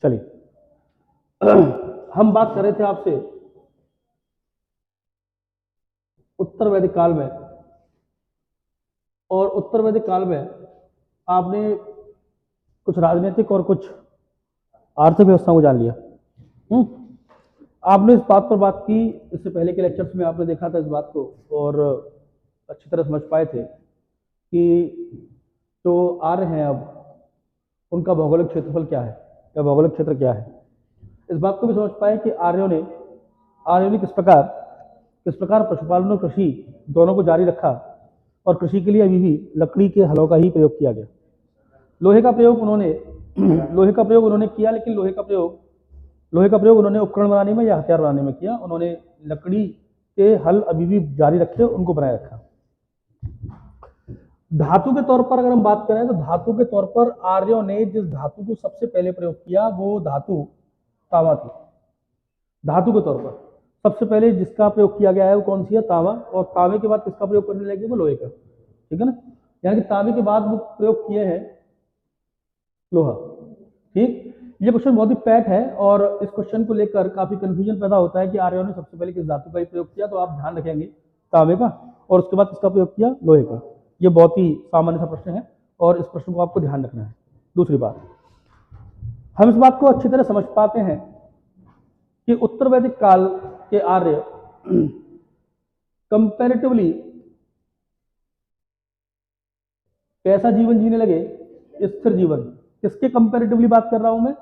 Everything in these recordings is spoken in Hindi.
चलिए हम बात कर रहे थे आपसे उत्तर वैदिक काल में, और उत्तर वैदिक काल में आपने कुछ राजनीतिक और कुछ आर्थिक व्यवस्था को जान लिया। आपने इस बात पर बात की, इससे पहले के लेक्चर्स में आपने देखा था इस बात को और अच्छी तरह समझ पाए थे कि जो आर्य हैं अब उनका भौगोलिक क्षेत्रफल क्या है या भौगोलिक क्षेत्र क्या है। इस बात को भी समझ पाए कि आर्यों ने किस प्रकार पशुपालन और कृषि दोनों को जारी रखा, और कृषि के लिए अभी भी लकड़ी के हलों का ही प्रयोग किया गया। लोहे का प्रयोग उन्होंने किया, लेकिन लोहे का प्रयोग उन्होंने उपकरण बनाने में या हथियार बनाने में किया। उन्होंने लकड़ी के हल अभी भी जारी रखे, उनको बनाए रखा। धातु के तौर पर अगर हम बात करें तो धातु के तौर पर आर्यों ने जिस धातु को सबसे पहले प्रयोग किया वो धातु तांबा थी। धातु के तौर पर सबसे पहले जिसका प्रयोग किया गया है वो कौन सी है? तांबा। और तांबे के बाद किसका प्रयोग करने लगे? वो लोहे का। ठीक है ना, यानी कि तांबे के बाद वो प्रयोग किए हैं लोहा। ठीक, ये क्वेश्चन बहुत ही पैट है और इस क्वेश्चन को लेकर काफी कंफ्यूजन पैदा होता है कि आर्यों ने सबसे पहले किस धातु का ही प्रयोग किया। तो आप ध्यान रखेंगे तांबे का, और उसके बाद किसका प्रयोग किया? लोहे का। ये बहुत ही सामान्य सा प्रश्न है और इस प्रश्न को आपको ध्यान रखना है। दूसरी बात, हम इस बात को अच्छी तरह समझ पाते हैं कि उत्तर वैदिक काल के आर्य कंपैरेटिवली कैसा जीवन जीने लगे? स्थिर जीवन। किसके कंपैरेटिवली बात कर रहा हूं मैं?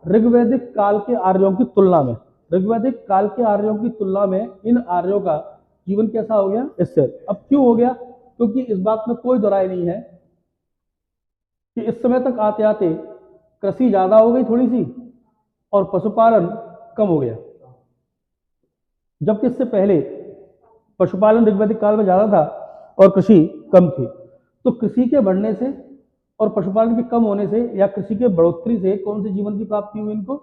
ऋग्वैदिक काल के आर्यों की तुलना में। ऋग्वैदिक काल के आर्यों की तुलना में इन आर्यों का जीवन कैसा हो गया? स्थिर। अब क्यों हो गया? क्योंकि इस बात में कोई दो राय नहीं है कि इस समय तक आते आते कृषि ज्यादा हो गई थोड़ी सी और पशुपालन कम हो गया, जबकि इससे पहले पशुपालन ऋग्वैदिक काल में ज्यादा था और कृषि कम थी। तो कृषि के बढ़ने से और पशुपालन के कम होने से या कृषि के बढ़ोतरी से कौन से जीवन की प्राप्ति हुई इनको?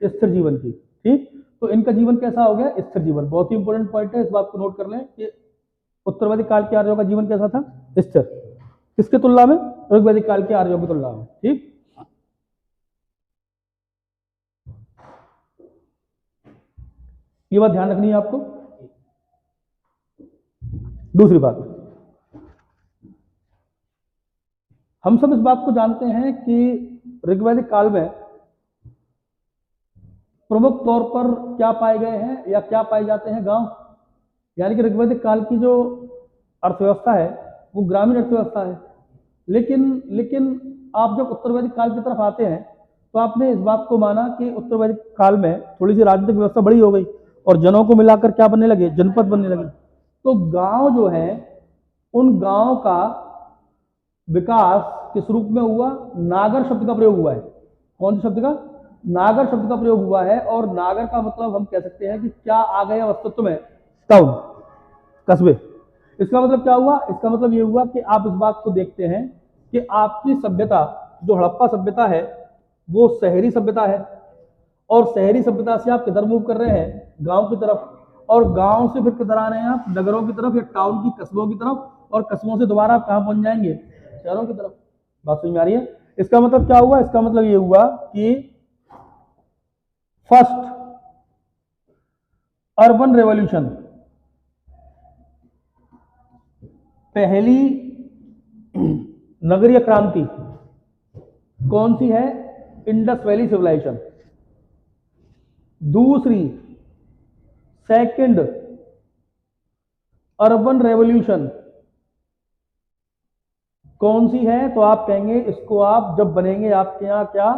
स्थिर जीवन की। ठीक, तो इनका जीवन कैसा हो गया? स्थिर जीवन। बहुत ही इंपॉर्टेंट पॉइंट है, इस बात को नोट कर लें कि उत्तर वैदिक काल के आर्यों का जीवन कैसा था? स्थिर। किसके तुलना में? ऋग्वैदिक काल के आर्यों की तुलना में। ठीक, ये बात ध्यान रखनी है आपको। दूसरी बात, हम सब इस बात को जानते हैं कि ऋग्वैदिक काल में प्रमुख तौर पर क्या पाए गए हैं या क्या पाए जाते हैं? गांव। यानी कि ऋग्वैदिक काल की जो अर्थव्यवस्था है वो ग्रामीण अर्थव्यवस्था है। लेकिन आप जब उत्तर वैदिक काल की तरफ आते हैं तो आपने इस बात को माना कि उत्तर वैदिक काल में थोड़ी सी राजनीतिक व्यवस्था बड़ी हो गई और जनों को मिलाकर क्या बनने लगे? जनपद बनने लगे। तो गांव जो है, उन गांव का विकास किस रूप में हुआ? नागर शब्द का प्रयोग हुआ है। कौन से शब्द का? नागर शब्द का प्रयोग हुआ है। और नागर का मतलब हम कह सकते हैं कि क्या आ गया अस्तित्व में? टाउन, कस्बे। इसका मतलब क्या हुआ? इसका मतलब ये हुआ कि आप इस बात को देखते हैं कि आपकी सभ्यता जो हड़प्पा सभ्यता है वो शहरी सभ्यता है, और शहरी सभ्यता से आप किधर मूव कर रहे हैं? गांव की तरफ। और गांव से फिर किधर आ रहे हैं आप? नगरों की तरफ या टाउन की, कस्बों की तरफ। और कस्बों से दोबारा आप कहां पहुंच जाएंगे? शहरों की तरफ। बात समझ में आ रही है? इसका मतलब क्या हुआ? इसका मतलब ये हुआ कि फर्स्ट अर्बन रेवोल्यूशन, पहली नगरीय क्रांति कौन सी है? Indus valley civilisation. दूसरी सेकंड अर्बन रेवोल्यूशन कौन सी है? तो आप कहेंगे इसको आप जब बनेंगे आपके यहां क्या?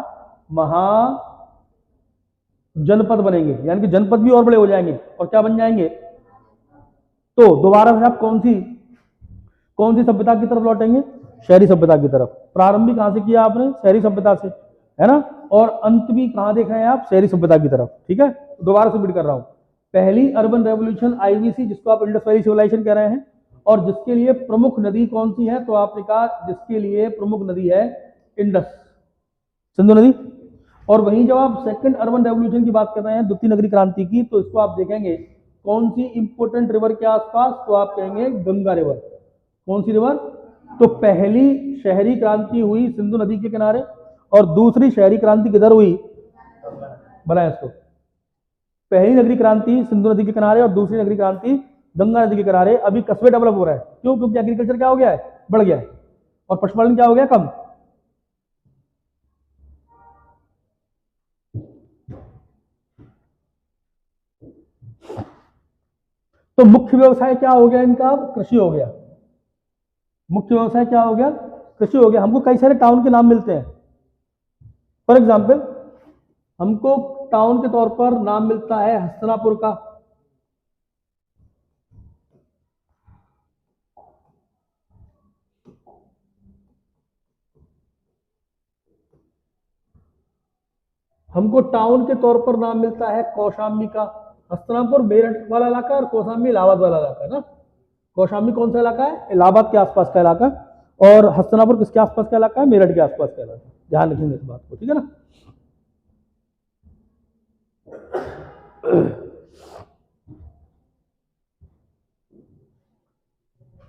जनपद बनेंगे, यानी कि जनपद भी और बड़े हो जाएंगे और क्या बन जाएंगे? तो दोबारा से आप कौन सी सभ्यता की तरफ लौटेंगे? शहरी सभ्यता की तरफ। प्रारंभ भी कहां से किया आपने? शहरी सभ्यता से, है ना, और अंत भी कहां देख रहे हैं आप? शहरी सभ्यता की तरफ। ठीक है, दोबारा से रिपीट कर रहा हूं। पहली अर्बन रेवोल्यूशन आईवीसी, जिसको आप इंडस वैली सिविलाइजेशन कह रहे हैं, और जिसके लिए प्रमुख नदी कौन सी है? तो आपने कहा जिसके लिए प्रमुख नदी है इंडस, सिंधु नदी। और वहीं जब आप सेकंड अर्बन रेवोल्यूशन की बात कर रहे हैं, द्वितीय नगरी क्रांति की, तो इसको आप देखेंगे कौन सी इंपोर्टेंट रिवर के आसपास? तो आप कहेंगे गंगा रिवर। कौन सी रिवर? तो पहली शहरी क्रांति हुई सिंधु नदी के किनारे, और दूसरी शहरी क्रांति किधर हुई? बनाए इसको। पहली नगरीय क्रांति सिंधु नदी के किनारे और दूसरी नगरीय क्रांति गंगा नदी के किनारे। अभी कस्बे डेवलप हो रहा है, क्यों? क्योंकि एग्रीकल्चर क्या हो गया है, बढ़ गया है, और पशुपालन क्या हो गया, कम। तो मुख्य व्यवसाय क्या हो गया इनका? अब कृषि हो गया। मुख्य व्यवसाय क्या हो गया? कृषि हो गया। हमको कई सारे टाउन के नाम मिलते हैं। फॉर एग्जाम्पल हमको टाउन के तौर पर नाम मिलता है हस्तिनापुर का, हमको टाउन के तौर पर नाम मिलता है कौशाम्बी का। हस्तिनापुर मेरठ वाला इलाका और कौशाम्बी इलाहाबाद वाला इलाका है ना। कौशाम्बी कौन सा इलाका है? इलाहाबाद के आसपास का इलाका। और हस्तिनापुर किसके आसपास का इलाका है? मेरठ के आसपास का इलाका। ध्यान रखेंगे इस बात को, ठीक है ना।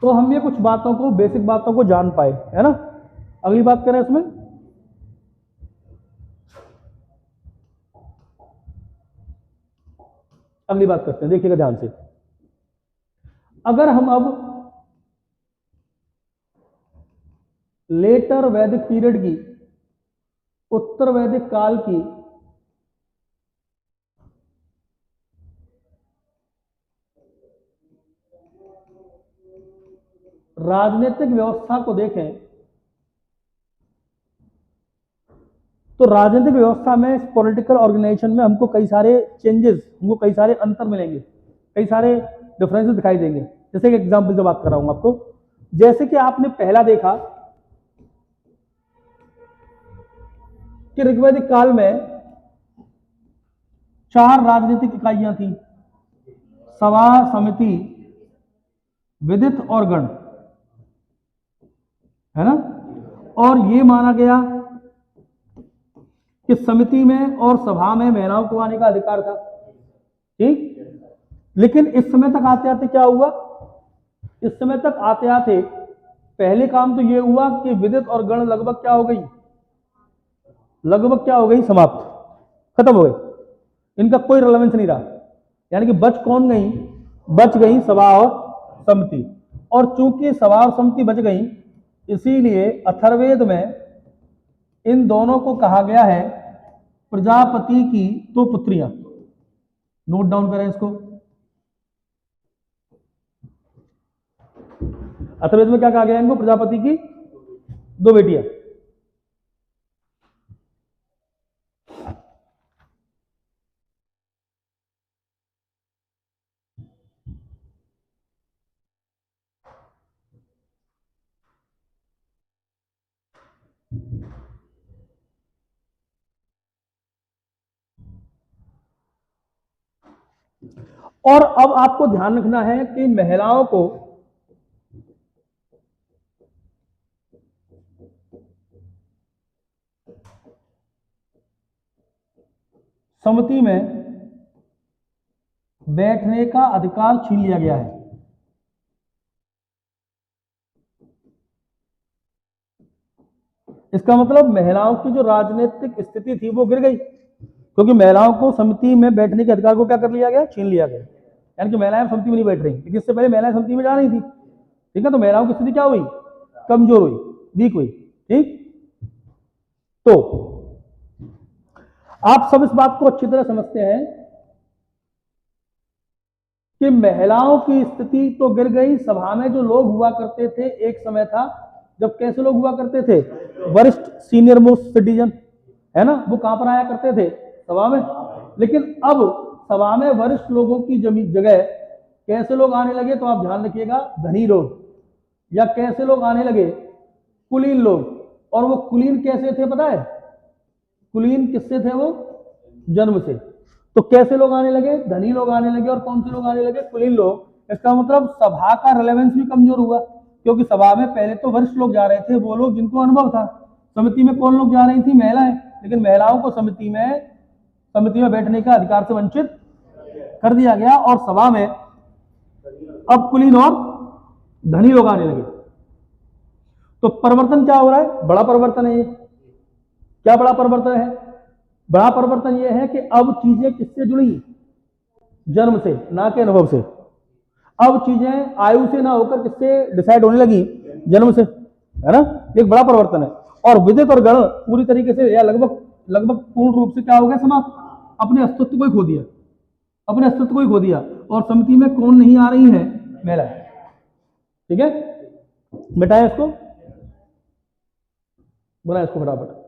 तो हम ये कुछ बातों को, बेसिक बातों को जान पाए, है ना। अगली बात करें इसमें, अगली बात करते हैं, देखिएगा ध्यान से। अगर हम अब लेटर वैदिक पीरियड की, उत्तर वैदिक काल की राजनीतिक व्यवस्था को देखें, तो राजनीतिक व्यवस्था में, पॉलिटिकल ऑर्गेनाइजेशन में हमको कई सारे चेंजेस, हमको कई सारे अंतर मिलेंगे, कई सारे डिफरेंसेस दिखाई देंगे। जैसे कि एग्जांपल से बात कर रहा हूं आपको, जैसे कि आपने पहला देखा कि ऋग्वैदिक काल में 4 राजनीतिक इकाइयां थी, सभा, समिति, विदित और गण, है ना। और ये माना गया कि समिति में और सभा में महिलाओं को आने का अधिकार था, ठीक। लेकिन इस समय तक आते आते क्या हुआ? इस समय तक आते आते पहले काम तो ये हुआ कि विदित और गण लगभग क्या हो गई? लगभग क्या हो गई? समाप्त, खत्म हो गई। इनका कोई रिलेवेंस नहीं रहा। यानी कि बच कौन गई? बच गई सभा और समिति। और चूंकि सभा और समिति बच गई, इसीलिए अथर्ववेद में इन दोनों को कहा गया है प्रजापति की दो पुत्रियां। नोट डाउन करें इसको। अथर्ववेद में क्या कहा गया इनको? प्रजापति की 2 बेटियां। और अब आपको ध्यान रखना है कि महिलाओं को समिति में बैठने का अधिकार छीन लिया गया है। इसका मतलब महिलाओं की जो राजनीतिक स्थिति थी वो गिर गई, क्योंकि महिलाओं को समिति में बैठने के अधिकार को क्या कर लिया गया? छीन लिया गया। यानी कि महिलाएं समिति में नहीं बैठ रही, लेकिन इससे पहले महिलाएं समिति में जा रही थी, ठीक है। तो महिलाओं की स्थिति क्या हुई? कमजोर हुई, वीक हुई, ठीक। तो आप सब इस बात को अच्छी तरह समझते हैं कि महिलाओं की स्थिति तो गिर गई। सभा में जो लोग हुआ करते थे, एक समय था जब कैसे लोग हुआ करते थे? वरिष्ठ, सीनियर मोस्ट सिटीजन, है ना। वो कहां पर आया करते थे? सभा में। लेकिन अब सभा में वरिष्ठ लोगों की जगह कैसे लोग आने लगे? तो आप ध्यान रखिएगा, धनी लोग। या कैसे लोग आने लगे? कुलीन लोग। और वो कुलीन कैसे थे पता है? कुलीन किससे थे? वो जन्म से। तो कैसे लोग आने लगे? धनी लोग आने लगे। और कौन से लोग आने लगे? कुलीन लोग। इसका मतलब सभा का रिलेवेंस भी कमजोर हुआ, क्योंकि सभा में पहले तो वरिष्ठ लोग जा रहे थे, वो लोग जिनको अनुभव था। समिति में कौन लोग जा रही थी? महिलाएं। लेकिन महिलाओं को समिति में बैठने का अधिकार से वंचित कर दिया गया। और सभा में अब कुलीन और धनी लोग आने लगे। तो परिवर्तन क्या हो रहा है? बड़ा परिवर्तन है ये। क्या बड़ा परिवर्तन है? बड़ा परिवर्तन यह है कि अब चीजें किससे जुड़ी, जन्म से, ना कि अनुभव से। अब चीजें आयु से ना होकर किससे डिसाइड होने लगी, जन्म से, है ना। एक बड़ा परिवर्तन है। और विदित और गण पूरी तरीके से या लगभग लगभग पूर्ण रूप से क्या हो गया, समाप्त, अपने अस्तित्व को ही खो दिया, अपने अस्तित्व को ही खो दिया। और समिति में कौन नहीं आ रही है, महिला। ठीक है, मिटाएं इसको, बनाए इसको फटाफट।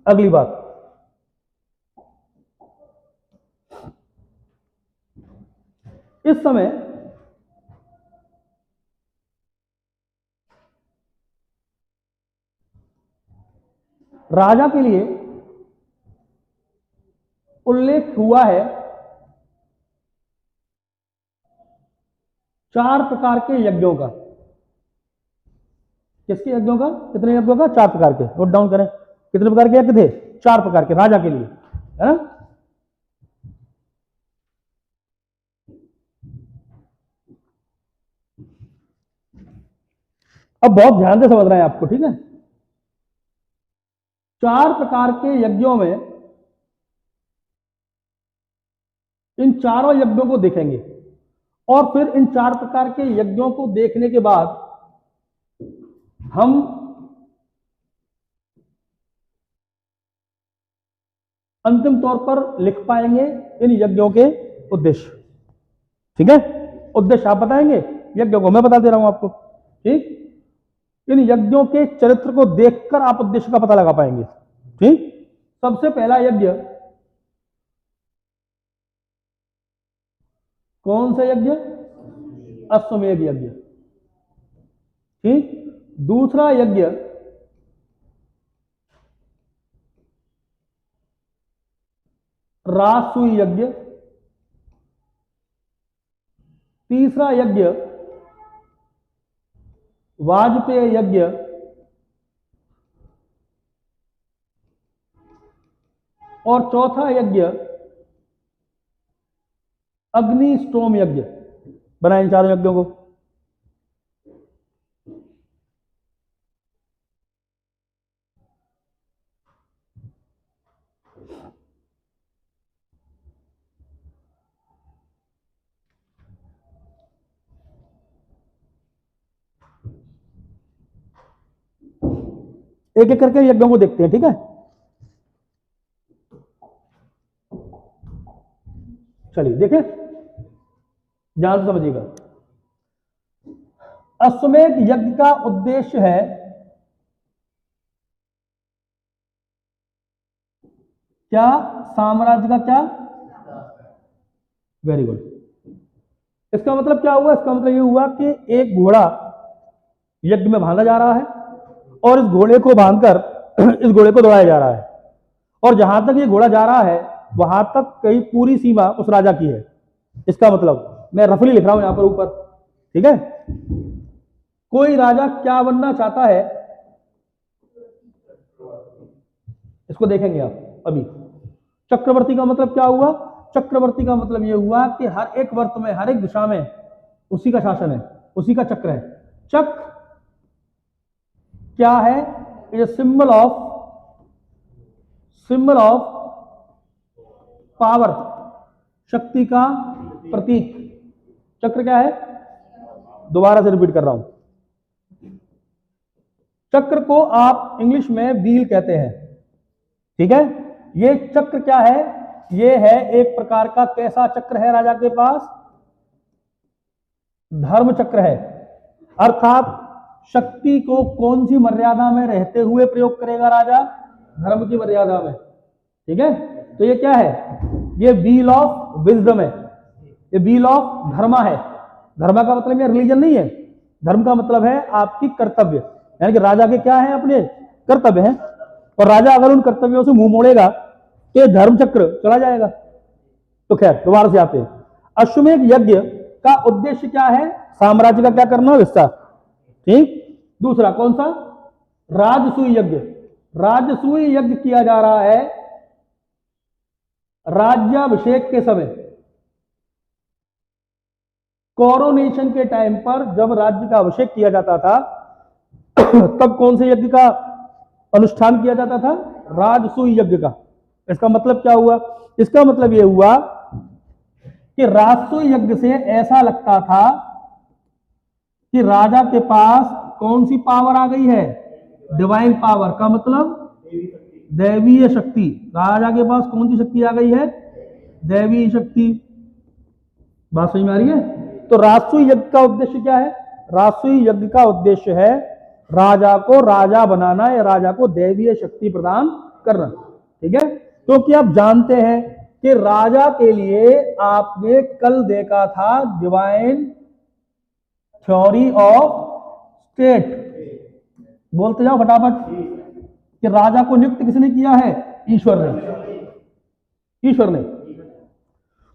अगली बात, इस समय राजा के लिए उल्लेख हुआ है 4 प्रकार के यज्ञों का। किसके यज्ञों का, कितने यज्ञों का, 4 प्रकार के। नोट डाउन करें, कितने प्रकार के यज्ञ थे, 4 प्रकार के राजा के लिए, है ना। अब बहुत ध्यान से समझना है आपको, ठीक है। 4 प्रकार के यज्ञों में इन चारों यज्ञों को देखेंगे और फिर इन 4 प्रकार के यज्ञों को देखने के बाद हम अंतिम तौर पर लिख पाएंगे इन यज्ञों के उद्देश्य। ठीक है, उद्देश्य आप बताएंगे, यज्ञों को मैं बता दे रहा हूं आपको। ठीक, इन यज्ञों के चरित्र को देखकर आप उद्देश्य का पता लगा पाएंगे। ठीक, सबसे पहला यज्ञ, कौन सा यज्ञ, अश्वमेध यज्ञ। ठीक, दूसरा यज्ञ राजसूय यज्ञ। तीसरा यज्ञ वाजपेय यज्ञ। और चौथा यज्ञ अग्निस्टोम यज्ञ। बनाए इन चारों यज्ञों को। एक एक करके यज्ञों को देखते हैं, ठीक है। चलिए देखें, ध्यान से समझिएगा। अश्वमेध यज्ञ का उद्देश्य है क्या, साम्राज्य का क्या, वेरी गुड। इसका मतलब क्या हुआ, इसका मतलब ये हुआ कि एक घोड़ा यज्ञ में बांधा जा रहा है और इस घोड़े को बांधकर इस घोड़े को दौड़ाया जा रहा है और जहां तक ये घोड़ा जा रहा है वहां तक कई पूरी सीमा उस राजा की है। इसका मतलब मैं रफली लिख रहा हूं यहां पर ऊपर, ठीक है। कोई राजा क्या बनना चाहता है, इसको देखेंगे आप अभी। चक्रवर्ती का मतलब क्या हुआ, चक्रवर्ती का मतलब यह हुआ कि हर एक वर्त में, हर एक दिशा में उसी का शासन है, उसी का चक्र है। चक्र क्या है, इज सिंबल ऑफ पावर, शक्ति का प्रतीक। चक्र क्या है, दोबारा से रिपीट कर रहा हूं। चक्र को आप इंग्लिश में व्हील कहते हैं, ठीक है। ये चक्र क्या है, ये है एक प्रकार का, कैसा चक्र है राजा के पास, धर्म चक्र है। अर्थात शक्ति को कौन सी मर्यादा में रहते हुए प्रयोग करेगा राजा, धर्म की मर्यादा में, ठीक है। तो ये क्या है, ये व्हील ऑफ विजडम है, ये व्हील ऑफ धर्मा है। धर्मा का मतलब ये रिलीजन नहीं है, धर्म का मतलब है आपकी कर्तव्य, यानी कि राजा के क्या है, अपने कर्तव्य हैं। और राजा अगर उन कर्तव्यों से मुंह मोड़ेगा तो ये धर्म चक्र चला जाएगा। तो खैर दोबारा से आते हैं। अश्वमेध यज्ञ का उद्देश्य क्या है? साम्राज्य का क्या करना? विस्तार। ठीक। दूसरा कौन सा? राजसूय यज्ञ। राजसूय यज्ञ किया जा रहा है राज्याभिषेक के समय, कोरोनेशन के टाइम पर जब राज्य का अभिषेक किया जाता था तब कौन से यज्ञ का अनुष्ठान किया जाता था? राजसूय यज्ञ का। इसका मतलब क्या हुआ? इसका मतलब यह हुआ कि राजसूय यज्ञ से ऐसा लगता था कि राजा के पास कौन सी पावर आ गई है? डिवाइन पावर का मतलब दैवीय शक्ति। राजा के पास कौन सी शक्ति आ गई है? दैवीय शक्ति। बात समझ में आ रही है? तो राजसूय यज्ञ का उद्देश्य क्या है? राजसूय यज्ञ का उद्देश्य है राजा को राजा बनाना या राजा को दैवीय शक्ति प्रदान करना। ठीक है, क्योंकि आप जानते हैं कि राजा के लिए आपने कल देखा था डिवाइन थ्योरी ऑफ स्टेट। बोलते जाओ फटाफट कि राजा को नियुक्त किसने किया है? ईश्वर ने। ईश्वर ने।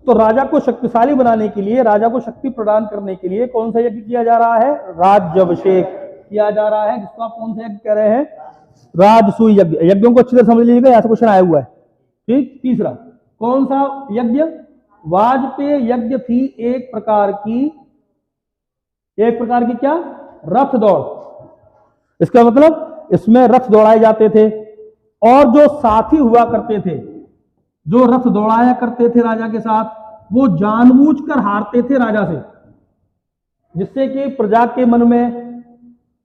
तो राजा को शक्तिशाली बनाने के लिए, राजा को शक्ति प्रदान करने के लिए कौन सा यज्ञ किया जा रहा है? राज्याभिषेक किया जा रहा है, जिसको आप कौन सा यज्ञ कह रहे हैं? राजसूय यज्ञ। यज्ञों को अच्छी तरह समझ लीजिएगा, यहां से क्वेश्चन आया हुआ है। ठीक। तीसरा कौन सा यज्ञ? वाजपेय यज्ञ थी एक प्रकार की क्या? रथ दौड़। इसका मतलब इसमें रथ दौड़ाए जाते थे और जो साथी हुआ करते थे, जो रथ दौड़ाया करते थे राजा के साथ, वो जानबूझकर हारते थे राजा से, जिससे कि प्रजा के मन में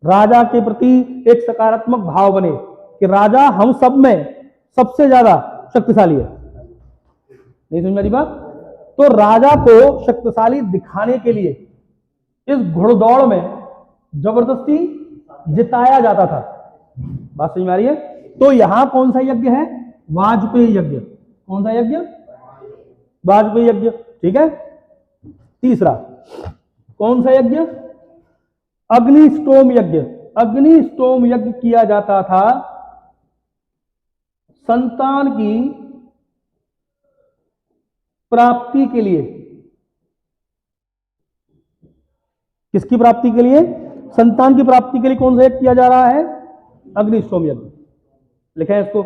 राजा के प्रति एक सकारात्मक भाव बने कि राजा हम सब में सबसे ज्यादा शक्तिशाली है। नहीं समझ मेरी बात? तो राजा को शक्तिशाली दिखाने के लिए इस घुड़दौड़ में जबरदस्ती जिताया जाता था। बात समझ में आ रही है? तो यहां कौन सा यज्ञ है? वाजपेय यज्ञ। कौन सा यज्ञ? वाजपेय यज्ञ। ठीक है। तीसरा कौन सा यज्ञ? अग्निष्टोम यज्ञ। अग्निष्टोम यज्ञ किया जाता था संतान की प्राप्ति के लिए। किसकी प्राप्ति के लिए? संतान की प्राप्ति के लिए कौन सा यज्ञ किया जा रहा है? अग्निष्टोम यज्ञ। लिखा है इसको।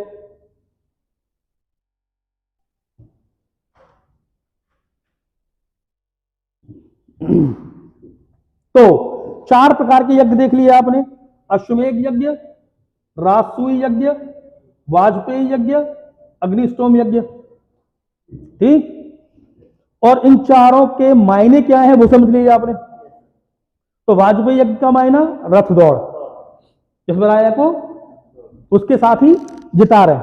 तो 4 प्रकार के यज्ञ देख लिए आपने। अश्वमेध यज्ञ, राजसूय यज्ञ, वाजपेय यज्ञ, अग्निष्टोम यज्ञ। ठीक। और इन चारों के मायने क्या है वो समझ लीजिए आपने। तो वाजपेयी यज्ञ का मायना रथ दौड़, जिसमें राजा को उसके साथ ही जिता रहे।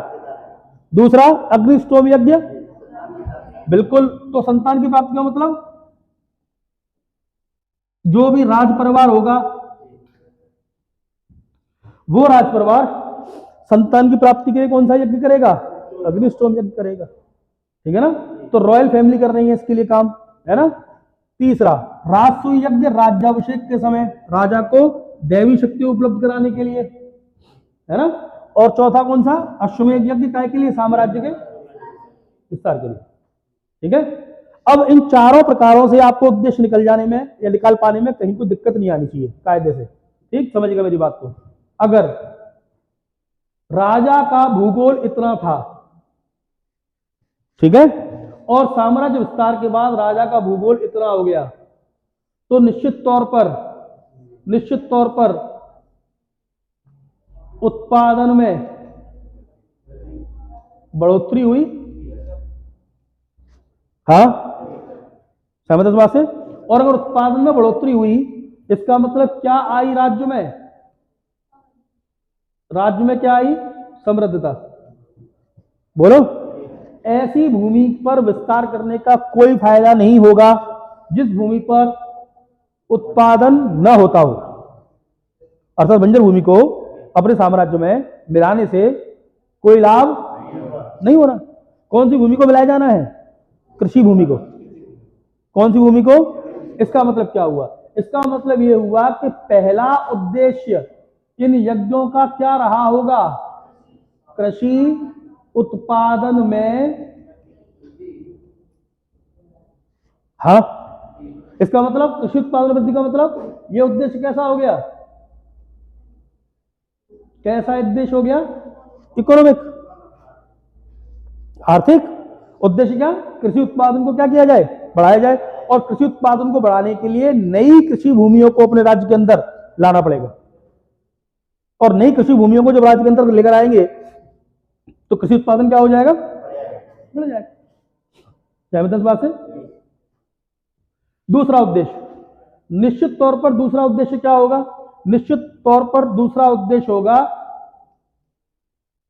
दूसरा अग्निष्टोम यज्ञ, बिल्कुल। तो संतान की प्राप्ति का मतलब जो भी राज परिवार होगा वो राज परिवार संतान की प्राप्ति के लिए कौन सा यज्ञ करेगा? अग्निष्टोम यज्ञ करेगा। ठीक है ना? तो रॉयल फैमिली कर रही है इसके लिए काम, है ना? तीसरा राजसूय यज्ञ, राज्याभिषेक के समय राजा को दैवी शक्ति उपलब्ध कराने के लिए, है ना? और चौथा कौन सा? अश्वमेध यज्ञ, काय के लिए? साम्राज्य के विस्तार के लिए। ठीक है। अब इन चारों प्रकारों से आपको उद्देश्य निकल जाने में या निकाल पाने में कहीं कोई दिक्कत नहीं आनी चाहिए कायदे से। ठीक, समझिएगा मेरी बात को। अगर राजा का भूगोल इतना था, ठीक है, और साम्राज्य विस्तार के बाद राजा का भूगोल इतना हो गया, तो निश्चित तौर पर उत्पादन में बढ़ोतरी हुई। हाँ, सहमत इस बात से? और अगर उत्पादन में बढ़ोतरी हुई, इसका मतलब क्या आई राज्य में? राज्य में क्या आई? समृद्धता। बोलो। ऐसी भूमि पर विस्तार करने का कोई फायदा नहीं होगा जिस भूमि पर उत्पादन न होता हो। अर्थात बंजर भूमि को अपने साम्राज्य में मिलाने से कोई लाभ नहीं हो रहा। कौन सी भूमि को मिलाया जाना है? कृषि भूमि को। कौन सी भूमि को? इसका मतलब क्या हुआ? इसका मतलब यह हुआ कि पहला उद्देश्य इन यज्ञों का क्या रहा होगा? कृषि उत्पादन में, हाँ, इसका मतलब कृषि उत्पादन वृद्धि का मतलब ये उद्देश्य कैसा हो गया, कैसा उद्देश्य हो गया, इकोनॉमिक, आर्थिक उद्देश्य। क्या, कृषि उत्पादन को क्या किया जाए, बढ़ाया जाए, और कृषि उत्पादन को बढ़ाने के लिए नई कृषि भूमियों को अपने राज्य के अंदर लाना पड़ेगा, और नई कृषि भूमियों को जब राज्य के अंदर लेकर आएंगे तो कृषि उत्पादन क्या हो जाएगा, बढ़ जाएगा। सहमत इस बात से। दूसरा उद्देश्य, निश्चित तौर पर दूसरा उद्देश्य क्या होगा, निश्चित तौर पर दूसरा उद्देश्य होगा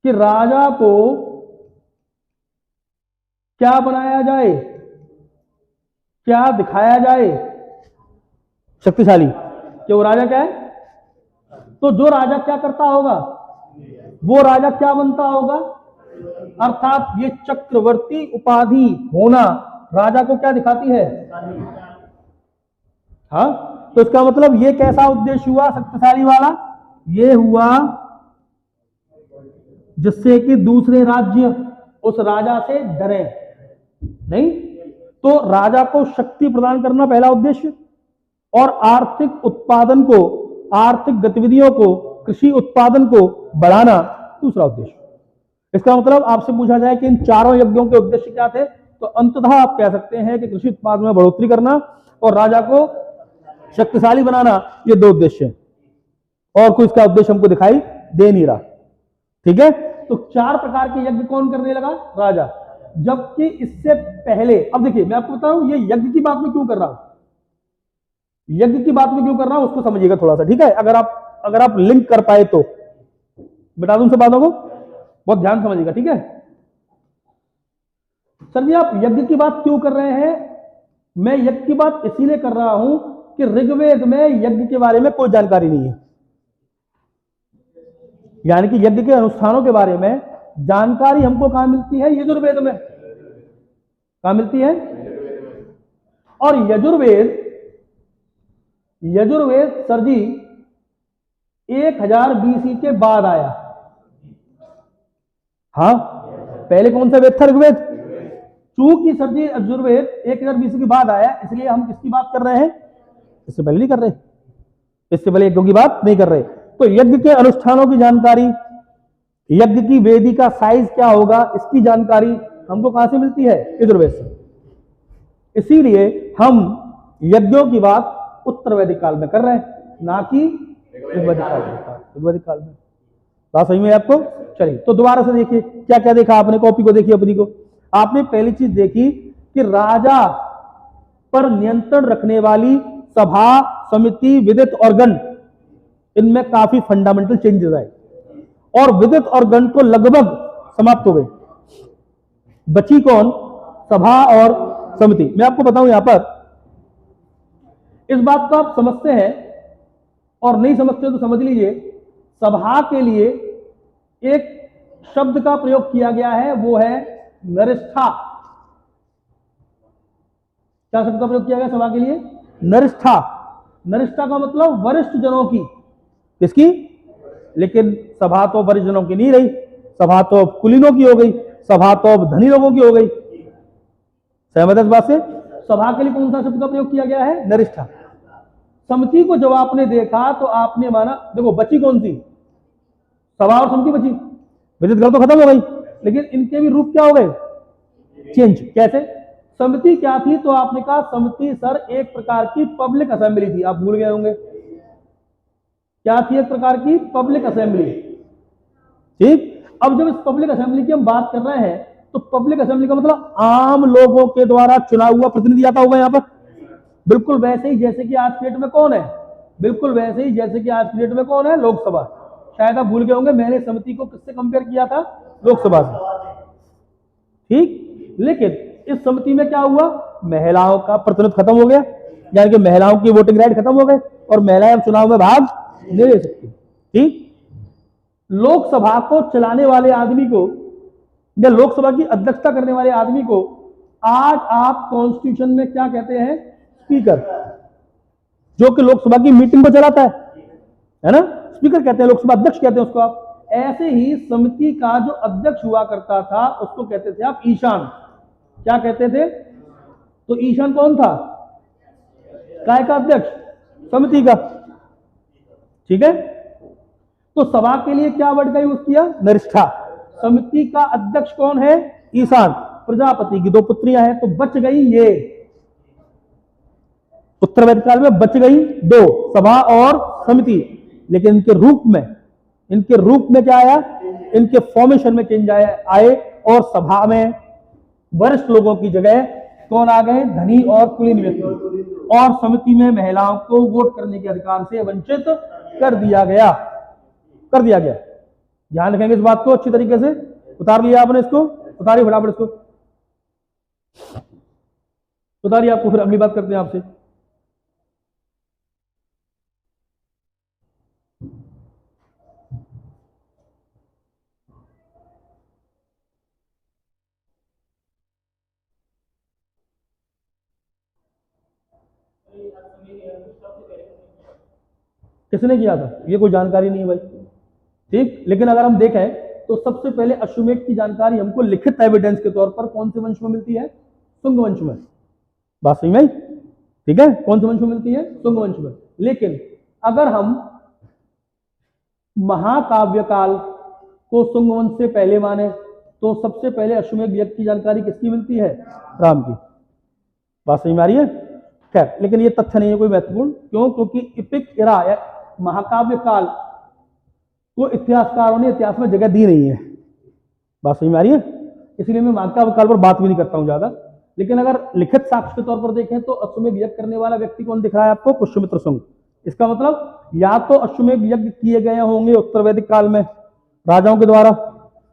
कि राजा को क्या बनाया जाए, क्या दिखाया जाए, शक्तिशाली। कि वो राजा क्या है, तो जो राजा क्या करता होगा वो राजा क्या बनता होगा, अर्थात ये चक्रवर्ती उपाधि होना राजा को क्या दिखाती है। हाँ, तो इसका मतलब ये कैसा उद्देश्य हुआ शक्तिशाली वाला, ये हुआ जिससे कि दूसरे राज्य उस राजा से डरे नहीं। तो राजा को शक्ति प्रदान करना पहला उद्देश्य, और आर्थिक उत्पादन को, आर्थिक गतिविधियों को, कृषि उत्पादन को बढ़ाना दूसरा उद्देश्य। इसका मतलब आपसे पूछा जाए कि इन चारों यज्ञों के उद्देश्य क्या थे, तो अंततः आप कह सकते हैं कि कृषि उत्पादन में बढ़ोतरी करना और राजा को शक्तिशाली बनाना, ये दो उद्देश्य हैं, और कोई इसका उद्देश्य हमको दिखाई दे नहीं रहा। ठीक है, तो चार प्रकार के यज्ञ कौन करने लगा, राजा। जबकि इससे पहले, अब देखिए मैं आपको बता रहा हूं ये यज्ञ की बात में क्यों कर रहा हूं, यज्ञ की बात में क्यों कर रहा हूं उसको समझिएगा थोड़ा सा। ठीक है, अगर आप लिंक कर पाए तो बता दूं सब बातों को, बहुत ध्यान समझिएगा। ठीक है सर जी, आप यज्ञ की बात क्यों कर रहे हैं, मैं यज्ञ की बात इसीलिए कर रहा हूं कि ऋग्वेद में यज्ञ के बारे में कोई जानकारी नहीं है, यानी कि यज्ञ के अनुष्ठानों के बारे में जानकारी हमको कहां मिलती है, यजुर्वेद में। कहां मिलती है, और यजुर्वेद सर जी 1000 BC के बाद आया। हाँ, पहले कौन सा वेद था, ऋग्वेद। चूंकि सर जी यजुर्वेद 1000 BC के बाद आया, इसलिए हम किसकी बात कर रहे हैं, इससे पहले नहीं कर रहे, इससे पहले यज्ञों की बात नहीं कर रहे। तो यज्ञ के अनुष्ठानों की जानकारी, यज्ञ की वेदी का साइज क्या होगा, इसकी जानकारी हमको कहां से मिलती है, यजुर्वेद से। इसीलिए हम यज्ञों की बात उत्तर वैदिक काल में कर रहे हैं, ना कि ऋग्वैदिक काल में। ऋग्वैदिक काल में बात सही में आपको। चलिए तो दोबारा से देखिए क्या क्या देखा आपने, कॉपी को देखिए अपनी को। आपने पहली चीज देखी कि राजा पर नियंत्रण रखने वाली सभा, समिति, विदित और गण, इनमें काफी फंडामेंटल चेंजेस आए, और विदित और गण तो लगभग समाप्त हो गए। बची कौन, सभा और समिति। मैं आपको बताऊं, यहां पर इस बात को आप समझते हैं और नहीं समझते तो समझ लीजिए, सभा के लिए एक शब्द का प्रयोग किया गया है, वो है नरिष्ठा। क्या शब्द का प्रयोग किया गया सभा के लिए, नरिष्ठा। नरिष्ठा का मतलब वरिष्ठ जनों की, किसकी, लेकिन सभा तो वरिष्ठ जनों की नहीं रही, सभा तो अब कुलीनों की हो गई, सभा तो अब धनी लोगों की हो गई। सहमत है इस बात से। सभा के लिए कौन सा शब्द का प्रयोग किया गया है, नरिष्ठा। समिति को जब आपने देखा तो आपने माना, देखो बची कौन सी, सभा और समिति बची, विदित गण तो खत्म हो गई, लेकिन इनके भी रूप क्या हो गए, चेंज। कैसे, समिति क्या थी, तो आपने कहा समिति सर एक प्रकार की पब्लिक असेंबली थी, आप भूल गए होंगे। क्या थी, एक प्रकार की पब्लिक असेंबली। ठीक, अब जब इस पब्लिक असेंबली की हम बात कर रहे हैं, तो पब्लिक असेंबली का मतलब आम लोगों के द्वारा चुना हुआ प्रतिनिधि आता होगा यहां पर। बिल्कुल वैसे ही जैसे कि आज की डेट में कौन है, बिल्कुल वैसे ही जैसे कि आज की डेट में कौन है, लोकसभा। शायद आप भूल गए होंगे, मैंने समिति को किससे कंपेयर किया था, लोकसभा से। ठीक, लेकिन इस समिति में क्या हुआ, महिलाओं का प्रतिनिधित्व खत्म हो गया, यानी कि महिलाओं की वोटिंग राइट खत्म हो गए, और महिलाएं चुनाव में भाग नहीं ले सकती। ठीक, लोकसभा को चलाने वाले आदमी को, या लोकसभा की अध्यक्षता करने वाले आदमी को आज आप कॉन्स्टिट्यूशन में क्या कहते हैं, स्पीकर, जो कि लोकसभा की मीटिंग को चलाता है ना, स्पीकर कहते हैं, लोकसभा अध्यक्ष कहते हैं उसको आप। ऐसे ही समिति का जो अध्यक्ष हुआ करता था उसको कहते थे आप ईशान। क्या कहते थे, तो ईशान कौन था, काय का अध्यक्ष? समिति का। ठीक है, तो सभा के लिए क्या वर्ड का यूज किया? नरिष्ठा। समिति का अध्यक्ष कौन है? ईशान। प्रजापति की 2 पुत्रियां हैं, तो बच गई ये उत्तर वैदिक काल में बच गई 2, सभा और समिति। लेकिन इनके रूप में क्या आया? इनके फॉर्मेशन में चेंज आए और सभा में वरिष्ठ लोगों की जगह कौन आ गए? धनी और कुलीन व्यक्ति। और समिति में महिलाओं को वोट करने के अधिकार से वंचित कर दिया गया। ध्यान रखेंगे इस बात को अच्छी तरीके से। उतार लिया आपने इसको? उतारिए फटाफट इसको, उतारिए। आपको फिर अगली बात करते हैं आपसे। किसने किया था? ये कोई जानकारी नहीं है भाई। ठीक, लेकिन अगर हम देखें तो सबसे पहले अश्वमेध की जानकारी हमको लिखित एविडेंस के तौर पर कौन से वंश में मिलती है? शुंग वंश में। बात सही में? ठीक है, कौन से वंश में मिलती है? शुंग वंश में। लेकिन अगर हम महाकाव्य काल को शुंग वंश से पहले माने तो सबसे पहले अश्वमेध यज्ञ की जानकारी किसकी मिलती है? राम की। बात सही में आ रही है? खैर, लेकिन ये तथ्य नहीं है कोई महत्वपूर्ण। क्यों? क्योंकि इपिक इरा या महाकाव्य काल को इतिहासकारों ने इतिहास में जगह दी नहीं है। बात सही में आ रही है? इसलिए मैं महाकाव्य काल पर बात भी नहीं करता हूं ज्यादा। लेकिन अगर लिखित साक्ष्य के तौर पर देखें तो अश्वमेध यज्ञ करने वाला व्यक्ति कौन दिख रहा है आपको? पुष्यमित्र शुंग। इसका मतलब या तो अश्वमेध यज्ञ किए गए होंगे उत्तर वैदिक काल में राजाओं के द्वारा,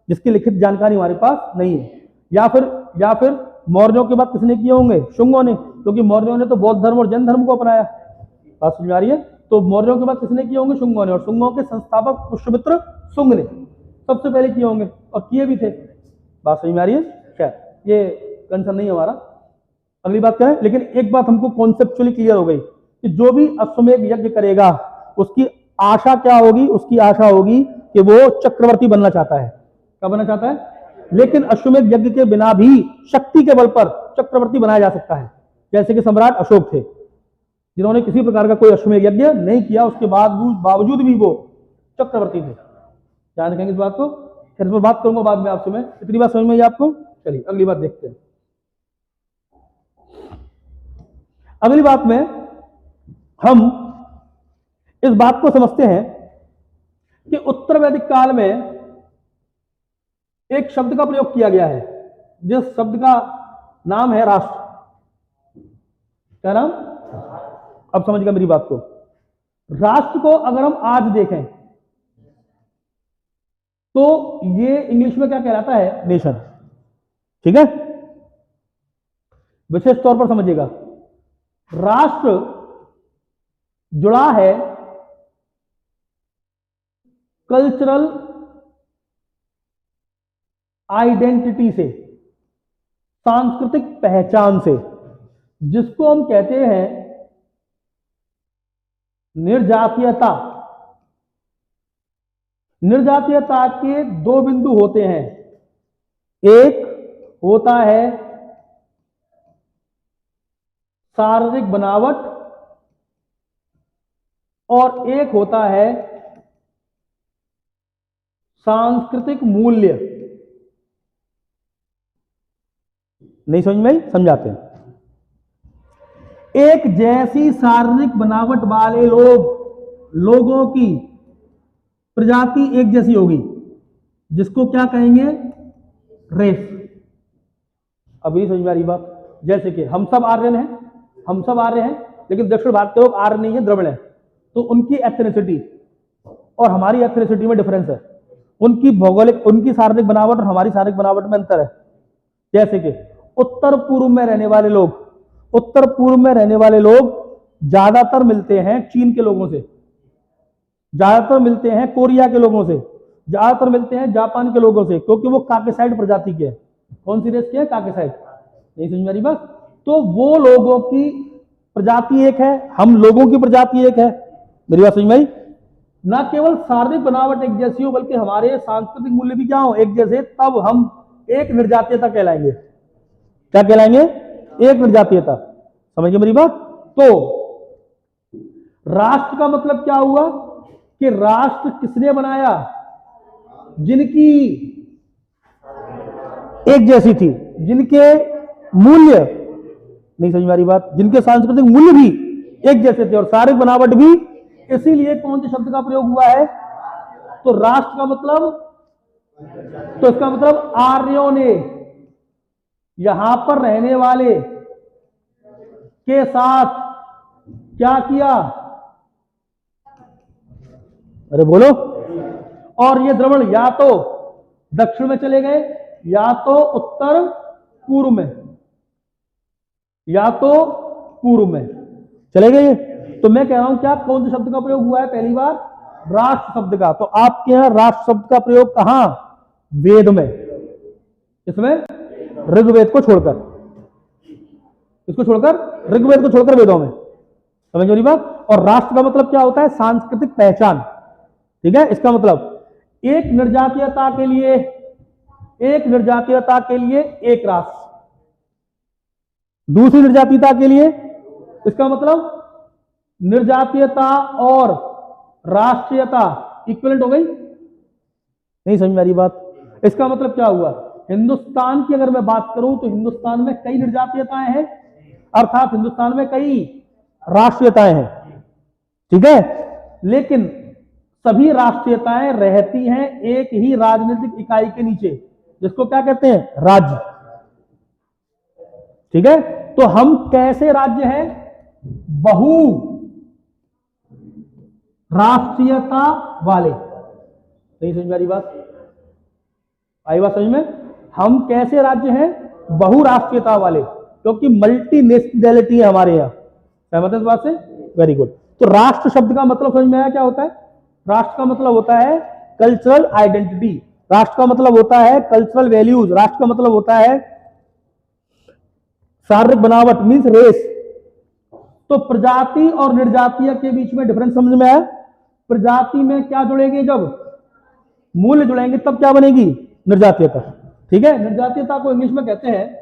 जिसकी लिखित जानकारी हमारे पास नहीं है, या फिर मौर्यों के बाद किसने किए होंगे? शुंगों ने, क्योंकि मौर्यों ने तो बौद्ध धर्म और जैन धर्म को अपनाया। बात समझ आ रही है? तो मौर्यों के बाद किसने किए होंगे? शुंगों ने, और शुंगों के संस्थापक पुष्यमित्र शुंग ने सबसे पहले किए होंगे, और किए भी थे। बात समझ में आ रही है? खैर, ये कंसर्न नहीं है हमारा। अगली बात क्या है? लेकिन एक बात हमको कॉन्सेप्चुअली क्लियर हो गई कि जो भी अश्वमेध यज्ञ करेगा उसकी आशा क्या होगी? उसकी आशा होगी कि वो चक्रवर्ती बनना चाहता है। क्या बनना चाहता है? लेकिन अश्वमेध यज्ञ के बिना भी शक्ति के बल पर चक्रवर्ती बनाया जा सकता है, जैसे कि सम्राट अशोक थे, जिन्होंने किसी प्रकार का कोई अश्वमेध यज्ञ नहीं किया, उसके बावजूद भी वो चक्रवर्ती थे। ध्यान रखेंगे इस बात को। फिर इस पर बात करूंगा बाद में आपसे मैं। इतनी बात समझ में आई आपको? चलिए अगली बात देखते हैं। अगली बात में हम इस बात को समझते हैं कि उत्तर वैदिक काल में एक शब्द का प्रयोग किया गया है, जिस शब्द का नाम है राष्ट्र। क्या नाम? अब समझ गए मेरी बात को। राष्ट्र को अगर हम आज देखें तो ये इंग्लिश में क्या कहलाता है? नेशन। ठीक है, विशेष तौर पर समझिएगा, राष्ट्र जुड़ा है कल्चरल आइडेंटिटी से, सांस्कृतिक पहचान से, जिसको हम कहते हैं निर्जातीयता। निर्जातीयता के 2 बिंदु होते हैं। एक होता है शारीरिक बनावट और एक होता है सांस्कृतिक मूल्य। नहीं समझ में? समझाते हैं। एक जैसी शारीरिक बनावट वाले लोगों की प्रजाति एक जैसी होगी, जिसको क्या कहेंगे? रेस। अभी समझ में आ रही बात? जैसे कि हम सब आर्य हैं, लेकिन दक्षिण भारत के लोग आर्य नहीं है, द्रविड़ है। तो उनकी एथनिसिटी और हमारी एथनिसिटी में डिफरेंस है। उनकी भौगोलिक, उनकी शारीरिक बनावट और हमारी शारीरिक बनावट में अंतर है। जैसे कि उत्तर पूर्व में रहने वाले लोग ज्यादातर मिलते हैं चीन के लोगों से, ज्यादातर मिलते हैं कोरिया के लोगों से, ज्यादातर मिलते हैं जापान के लोगों से, क्योंकि वो काकेसाइड प्रजाति के हैं। कौन सी रेस के हैं? काकेसाइड। नहीं समझ में आ रही बात? तो वो लोगों की प्रजाति एक है, हम लोगों की प्रजाति एक है। मेरी बात समझ में आई? ना केवल शारीरिक बनावट एक जैसी हो, बल्कि हमारे सांस्कृतिक मूल्य भी क्या हो? एक जैसे। तब हम एक निर्जातीयता कहलाएंगे। क्या कहलाएंगे? एक निर्जातीयता। समझ गए मेरी बात? तो राष्ट्र का मतलब क्या हुआ कि राष्ट्र किसने बनाया? जिनकी एक जैसी थी, जिनके मूल्य, नहीं समझ में आ रही बात, जिनके सांस्कृतिक मूल्य भी एक जैसे थे और शारीरिक बनावट भी। इसीलिए कौन से शब्द का प्रयोग हुआ है? तो राष्ट्र का मतलब, तो इसका मतलब आर्यों ने यहां पर रहने वाले के साथ क्या किया? अरे बोलो। और ये द्रवण या तो दक्षिण में चले गए, या तो उत्तर पूर्व में, या तो पूर्व में चले गए। तो मैं कह रहा हूं क्या कौन से शब्द का प्रयोग हुआ है पहली बार? राष्ट्र शब्द का। तो आपके यहां राष्ट्र शब्द का प्रयोग कहां? वेद में। इसमें ऋग्वेद को छोड़कर, इसको छोड़कर, ऋग्वेद को छोड़कर वेदों में। समझ रही बात? और राष्ट्र का मतलब क्या होता है? सांस्कृतिक पहचान। ठीक है, इसका मतलब एक निर्जातीयता के लिए, एक निर्जातीयता के लिए एक राष्ट्र, दूसरी निर्जातीयता के लिए, इसका मतलब निर्जातीयता और राष्ट्रीयता इक्विवेलेंट हो गई। नहीं समझ में आ रही बात? इसका मतलब क्या हुआ? हिंदुस्तान की अगर मैं बात करूं तो हिंदुस्तान में कई निर्जातीयताएं हैं, अर्थात हिंदुस्तान में कई राष्ट्रीयताएं हैं। ठीक है, लेकिन सभी राष्ट्रीयताएं रहती हैं एक ही राजनीतिक इकाई के नीचे, जिसको क्या कहते हैं? राज्य। ठीक है, तो हम कैसे राज्य हैं? बहु राष्ट्रीयता वाले। नहीं समझ में आ रही बात? आई बात समझ में? हम कैसे राज्य हैं? बहुराष्ट्रीयता वाले, क्योंकि मल्टी नेशनैलिटी है हमारे यहां। सहमत है इस बात से? Very good. तो राष्ट्र शब्द का मतलब समझ में आया क्या होता है? राष्ट्र का मतलब होता है कल्चरल आइडेंटिटी, राष्ट्र का मतलब होता है कल्चरल वैल्यूज, राष्ट्र का मतलब होता है शारीरिक बनावट, मीन्स रेस। तो प्रजाति और निर्जातीय के बीच में डिफरेंस समझ में आया? प्रजाति में क्या जुड़ेंगे? जब मूल्य जुड़ेंगे तब क्या बनेगी? निर्जातीयता। ठीक है, निर्जातीयता को इंग्लिश में कहते हैं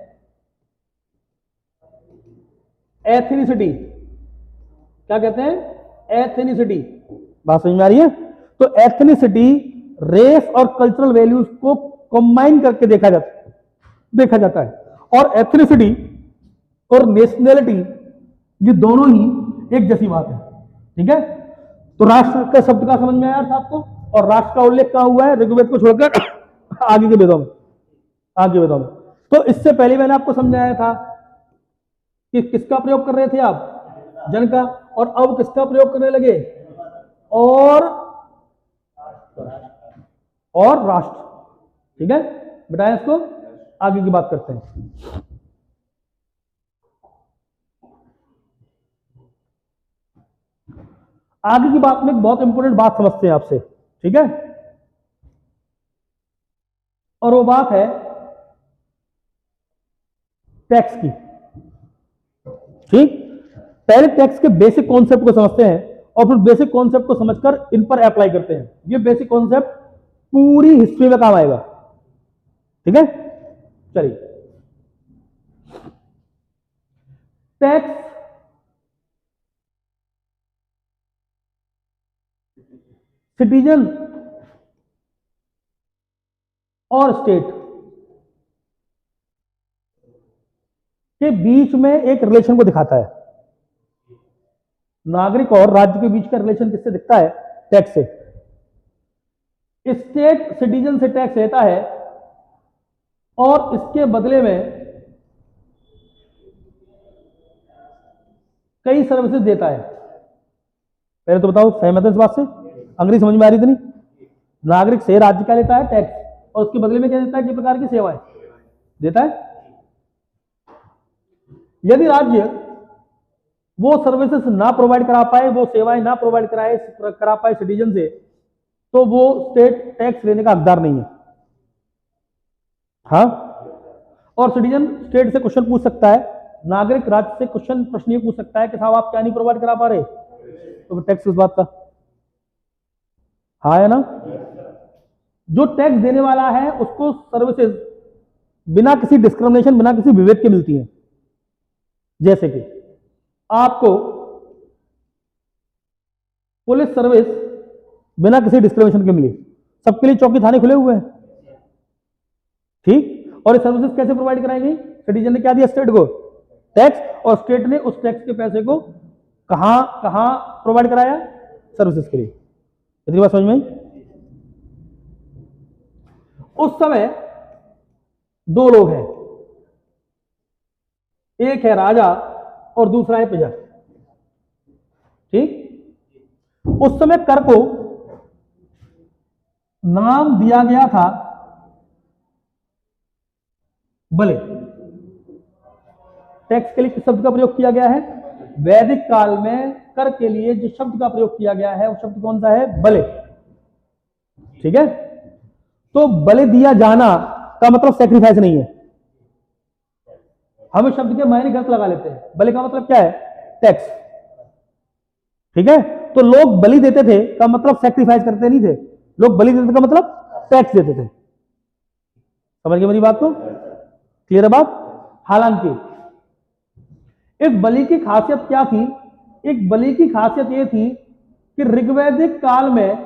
एथनिसिटी। क्या कहते हैं? एथनिसिटी। बात समझ में आ रही है? तो एथनिसिटी रेस और कल्चरल वैल्यूज को कंबाइन करके देखा जाता है। और एथनिसिटी और नेशनैलिटी ये दोनों ही एक जैसी बात है। ठीक है, तो राष्ट्र का शब्द का समझ में आया था आपको? और राष्ट्र का उल्लेख कहां हुआ है? ऋग्वेद को छोड़कर आगे के वेदों में, आगे वेदों में। तो इससे पहले मैंने आपको समझाया था कि किसका प्रयोग कर रहे थे आप? जन का। और अब किसका प्रयोग करने लगे? और राष्ट्र। ठीक है, बताया इसको, आगे की बात करते हैं। आगे की बात में एक बहुत इंपॉर्टेंट बात समझते हैं आपसे। ठीक है, और वो बात है टैक्स की। ठीक, पहले टैक्स के बेसिक कॉन्सेप्ट को समझते हैं और फिर बेसिक कॉन्सेप्ट को समझकर इन पर अप्लाई करते हैं। ये बेसिक कॉन्सेप्ट पूरी हिस्ट्री में काम आएगा। ठीक है, चलिए। टैक्स सिटीजन और स्टेट के बीच में एक रिलेशन को दिखाता है। नागरिक और राज्य के बीच का रिलेशन किससे दिखता है? टैक्स से। स्टेट सिटीजन से टैक्स लेता है और इसके बदले में कई सर्विसेज देता है। पहले तो बताओ, सहमत है इस बात से? अंग्रेजी समझ में आ रही थी? नहीं, नागरिक से राज्य का लेता है टैक्स और उसके बदले में क्या देता है? किस प्रकार की सेवाएं देता है। यदि राज्य वो सर्विसेज ना प्रोवाइड करा पाए, वो सेवाएं ना प्रोवाइड करा पाए सिटीजन से, तो वो स्टेट टैक्स लेने का हकदार नहीं है। हाँ, और सिटीजन स्टेट से क्वेश्चन पूछ सकता है, नागरिक राज्य से प्रश्न ये पूछ सकता है कि साहब आप क्या नहीं प्रोवाइड करा पा रहे, तो टैक्स किस बात का? हाँ है ना? जो टैक्स देने वाला है उसको सर्विसेज बिना किसी डिस्क्रिमिनेशन, बिना किसी विवेक के मिलती है। जैसे कि आपको पुलिस सर्विस बिना किसी डिस्क्रिमिनेशन के मिली, सबके लिए चौकी थाने खुले हुए हैं, ठीक। और ये सर्विसेज कैसे प्रोवाइड कराएंगी? सिटीजन ने क्या दिया स्टेट को? टैक्स, और स्टेट ने उस टैक्स के पैसे को कहां कहां प्रोवाइड कराया? सर्विसेज के लिए। इतनी बात समझ में आई? उस समय दो लोग हैं, एक है राजा और दूसरा है प्रजा, ठीक। उस समय कर को नाम दिया गया था बले। टैक्स के लिए किस शब्द का प्रयोग किया गया है? वैदिक काल में कर के लिए जिस शब्द का प्रयोग किया गया है वो शब्द कौन सा है? बले, ठीक है। तो बलि दिया जाना का मतलब सैक्रिफाइस नहीं है। हम इस शब्द के मायने गलत लगा लेते हैं। बलि का मतलब क्या है? टैक्स, ठीक है। तो लोग बलि देते थे का मतलब सैक्रिफाइस करते नहीं थे, लोग बलि देते का मतलब टैक्स देते थे। समझ गए मेरी बात को? क्लियर है बात? हालांकि इस बलि की खासियत क्या थी? एक बलि की खासियत यह थी कि ऋग्वैदिक काल में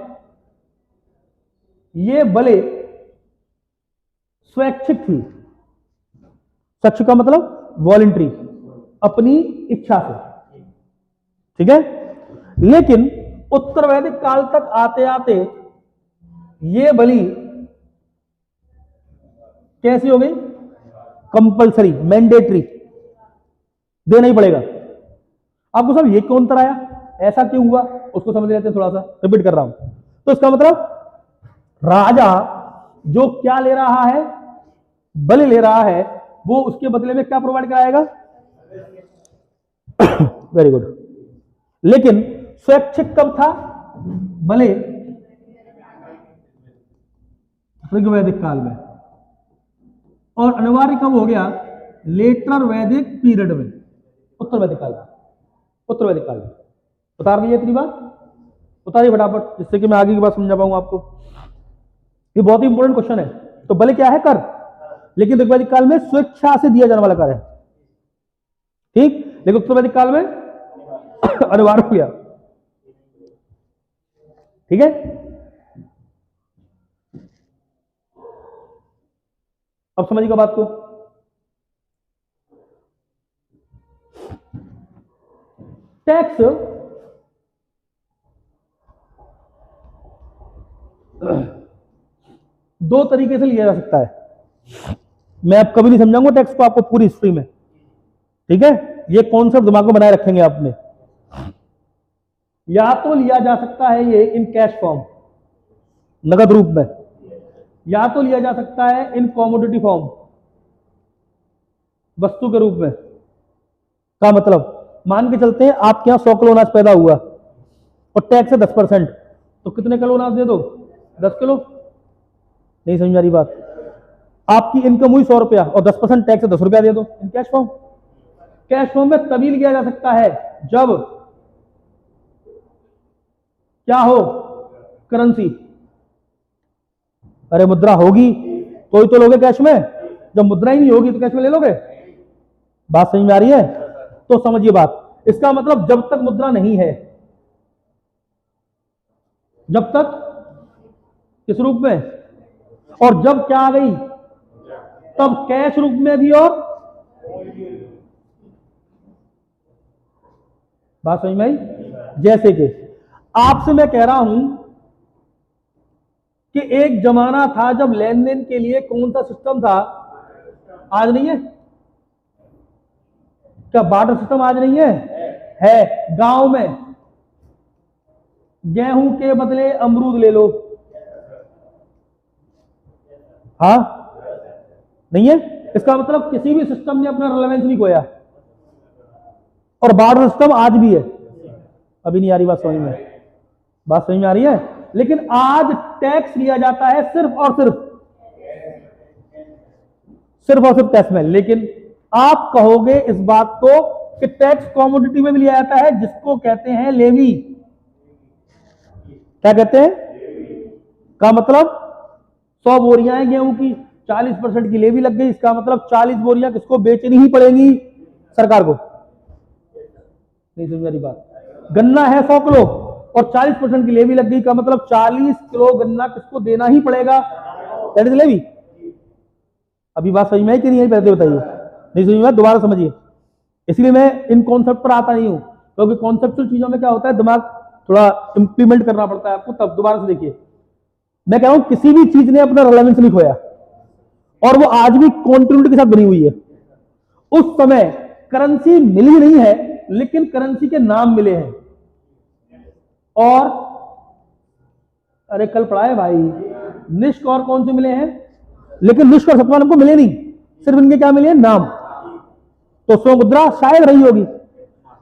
यह बलि स्वैच्छिक थी। स्वैच्छिक का मतलब वॉलंटरी, अपनी इच्छा से, ठीक है। लेकिन उत्तर वैदिक काल तक आते आते यह बलि कैसी हो गई? कंपल्सरी, मैंडेटरी, देना ही पड़ेगा आपको। सब ये कौन तरह आया, ऐसा क्यों हुआ, उसको समझ लेते हैं। थोड़ा सा रिपीट कर रहा हूं। तो इसका मतलब राजा जो क्या ले रहा है? बलि ले रहा है, वो उसके बदले में क्या प्रोवाइड कराएगा? Very good. लेकिन स्वैच्छिक कब था बलि? ऋग्वैदिक काल में। और अनिवार्य कब हो गया? लेटर वैदिक पीरियड में, उत्तर वैदिक काल में। उत्तर वैदिक काल में बता रही है इतनी बात, बताइए फटाफट, जिससे कि मैं आगे की बात समझा पाऊंगा आपको। ये बहुत ही इंपॉर्टेंट क्वेश्चन है। तो बलि क्या है? कर। लेकिन ऋग्वैदिक काल में स्वेच्छा से दिया जाने वाला कर है, ठीक। लेकिन उत्तर वैदिक काल में अनिवार्य हो गया, ठीक है। अब समझिएगा बात को। टैक्स दो तरीके से लिया जा सकता है। मैं अब कभी नहीं समझाऊंगा टैक्स को आपको पूरी हिस्ट्री में, ठीक है। ये कॉन्सेप्ट दिमाग में बनाए रखेंगे आपने। या तो लिया जा सकता है ये इन कैश फॉर्म, नगद रूप में, या तो लिया जा सकता है इन कॉमोडिटी फॉर्म, वस्तु के रूप में। का मतलब मान के चलते हैं आपके यहां 100 किलो अनाज पैदा हुआ और टैक्स है 10%, तो कितने किलो अनाज दे दो? 10 किलो। नहीं समझ आ रही बात? आपकी इनकम हुई 100 रुपया और 10% टैक्स है 10 रुपया दे दो, in cash form. Cash form में तभी लिया जा सकता है जब क्या हो? करेंसी। अरे मुद्रा होगी तो ही तो लोगे कैश में, जब मुद्रा ही नहीं होगी तो कैश में ले लोगे? बात समझ में आ रही है? तो समझिए बात। इसका मतलब जब तक मुद्रा नहीं है, जब तक किस रूप में, और जब क्या आ गई तब कैश रूप में भी। और बात समझ में आई? जैसे कि आपसे मैं कह रहा हूं कि एक जमाना था जब लेन देन के लिए कौन सा सिस्टम था? आज नहीं है क्या? बार्टर सिस्टम आज नहीं है? है। गांव में गेहूं के बदले अमरूद ले लो, हाँ नहीं है? इसका मतलब किसी भी सिस्टम ने अपना रिलेवेंस नहीं खोया, और बार्टर सिस्टम आज भी है। अभी नहीं आ रही बात समझ में? बात समझ में आ रही है? लेकिन आज टैक्स लिया जाता है सिर्फ और सिर्फ टैक्स में। लेकिन आप कहोगे इस बात को कि टैक्स कॉमोडिटी में भी लिया जाता है, जिसको कहते हैं लेवी। क्या कहते हैं? का मतलब 100 बोरियां हैं गेहूं की, 40% की लेवी लग गई। इसका मतलब 40 बोरियां किसको बेचनी ही पड़ेंगी? सरकार को। नहीं समझ रही बात? गन्ना है 100 किलो, और 40% की लेवी लग गई, का मतलब 40 किलो गन्ना किसको देना ही पड़ेगा, दैट इज लेवी। अभी बात समझ में आई कि नहीं आई, पहले बताइए। नहीं समझ में, दोबारा समझिए। इसलिए मैं इन कॉन्सेप्ट पर आता नहीं हूं, क्योंकि कॉन्सेप्चुअल चीजों में क्या होता है, दिमाग थोड़ा इंप्लीमेंट करना पड़ता है आपको, तब दोबारा से देखिए। मैं कह रहा हूं किसी भी चीज ने अपना रेलेवेंस नहीं खोया, और वो आज भी कॉन्टिन्यूटी के साथ बनी हुई है। उस समय करेंसी मिली नहीं है, लेकिन करेंसी के नाम मिले हैं। और अरे कल पढ़ा है भाई, निष्क और कौन से मिले हैं, लेकिन निष्क और सत्वान हमको मिले नहीं, सिर्फ इनके क्या मिले हैं, नाम। तो स्व मुद्रा शायद रही होगी।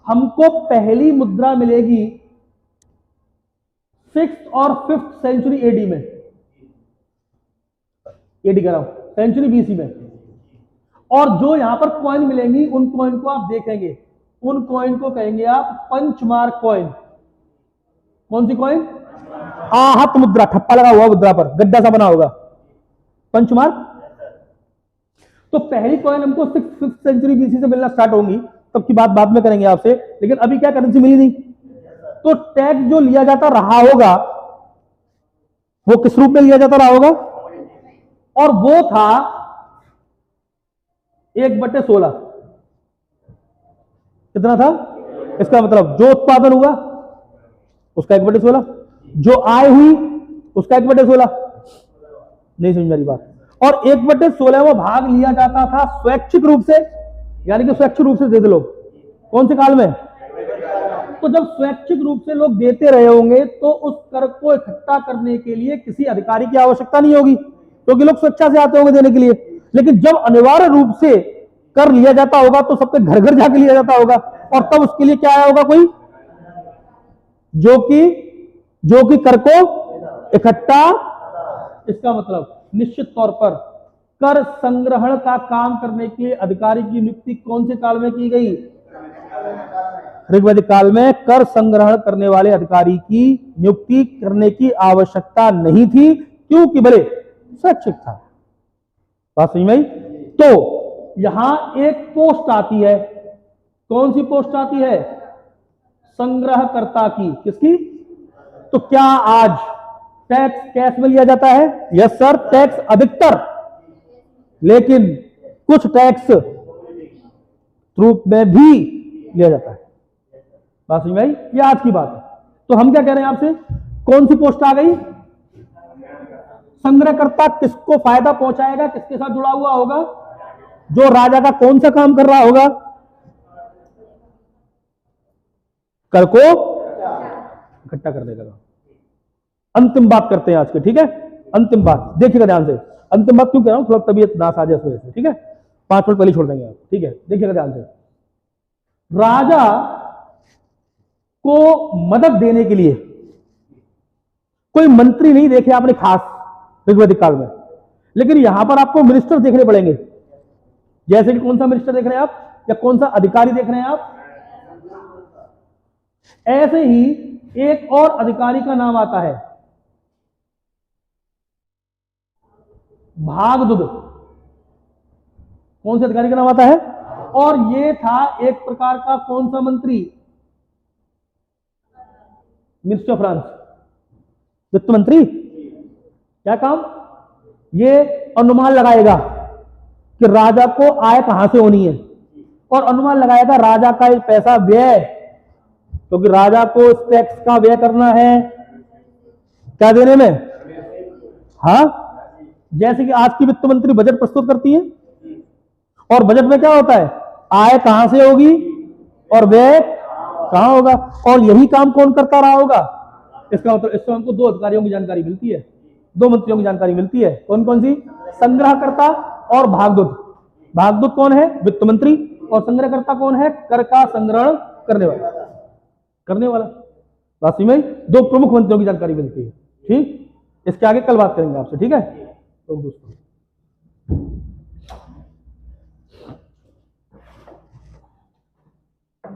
हमको पहली मुद्रा मिलेगी 6th और 5th सेंचुरी एडी में, एडी कह रहा हूं, सेंचुरी बीसी में। और जो यहां पर कॉइन मिलेंगी, उन कॉइन को आप देखेंगे, उन कॉइन को कहेंगे आप पंचमार्क कॉइन। कौन सी कॉइन, आहत मुद्रा, ठप्पा लगा हुआ मुद्रा पर, गड्ढा सा बना होगा, पंचमार्क। तो पहली कॉइन हमको 6th सेंचुरी बीसी से मिलना स्टार्ट होंगी, तब की बात बाद में करेंगे आपसे। लेकिन अभी क्या करेंसी मिली नहीं, तो टैक्स जो लिया जाता रहा होगा वो किस रूप में लिया जाता रहा होगा, और वो था 1/16। कितना था, इसका मतलब जो उत्पादन हुआ उसका 1/16, जो आय हुई उसका 1/16। नहीं समझ मेरी बात। और 1/16वां भाग लिया जाता था स्वैच्छिक रूप से, यानी कि स्वैच्छिक रूप से देते लोग, कौन से काल में। तो जब स्वैच्छिक रूप से लोग देते रहे होंगे, तो उस कर को इकट्ठा करने के लिए किसी अधिकारी की आवश्यकता नहीं होगी, क्योंकि लोग स्वेच्छा से आते होंगे देने के लिए। लेकिन जब अनिवार्य रूप से कर लिया जाता होगा, तो सबके घर घर जाके लिया जाता होगा, और तब उसके लिए क्या आया होगा, कोई जो कि कर को इकट्ठा। इसका मतलब निश्चित तौर पर कर संग्रहण का काम करने के लिए अधिकारी की नियुक्ति कौन से काल में की गई, ऋग्वैदिक काल में। कर संग्रहण करने वाले अधिकारी की नियुक्ति करने की आवश्यकता नहीं थी, क्योंकि भले स्वैच्छिक था। बात समझ में आई। तो यहां एक पोस्ट आती है, कौन सी पोस्ट आती है, संग्रहकर्ता की। किसकी, तो क्या आज टैक्स कैश में लिया जाता है, यस सर, टैक्स अधिकतर, लेकिन कुछ टैक्स रूप में भी लिया जाता है। बात समझ में आई, ये आज की बात है। तो हम क्या कह रहे हैं आपसे, कौन सी पोस्ट आ गई, संग्रहकर्ता किसको फायदा पहुंचाएगा, किसके साथ जुड़ा हुआ होगा, जो राजा का कौन सा काम कर रहा होगा, कर को इकट्ठा करने का। अंतिम बात करते हैं आज के, ठीक है, अंतिम बात देखिएगा ध्यान से। अंतिम बात क्यों कह रहा हूं, थोड़ा तबीयत नास आ जाए इस वजह से, ठीक है, 5 मिनट पहले छोड़ देंगे आप, ठीक है। देखिएगा ध्यान से, राजा को मदद देने के लिए कोई मंत्री नहीं देखे आपने खास ऋग्वैदिक काल में, लेकिन यहां पर आपको मिनिस्टर देखने पड़ेंगे। जैसे कि कौन सा मिनिस्टर देख रहे हैं आप, या कौन सा अधिकारी देख रहे हैं आप। ऐसे ही एक और अधिकारी का नाम आता है भागदूत। कौन से अधिकारी का नाम आता है, और ये था एक प्रकार का कौन सा मंत्री, मिनिस्टर ऑफ फाइनेंस, वित्त मंत्री। क्या काम, ये अनुमान लगाएगा कि राजा को आय कहां से होनी है, और अनुमान लगाएगा राजा का पैसा व्यय, क्योंकि राजा को इस टैक्स का व्यय करना है क्या देने में। हाँ, जैसे कि आज की वित्त मंत्री बजट प्रस्तुत करती है, और बजट में क्या होता है, आय कहां से होगी और व्यय कहां होगा, और यही काम कौन करता रहा होगा। इसका मतलब इससे हमको 2 अधिकारियों की जानकारी मिलती है, 2 मंत्रियों की जानकारी मिलती है। कौन कौन सी, संग्रहकर्ता और भागदूत। भागदूत कौन है, वित्त मंत्री, और संग्रहकर्ता कौन है, कर का संग्रहण करने वाला। बात समझ में, 2 प्रमुख मंत्रियों की जानकारी मिलती है। ठीक, इसके आगे कल बात करेंगे आपसे, ठीक है। तो दोस्तों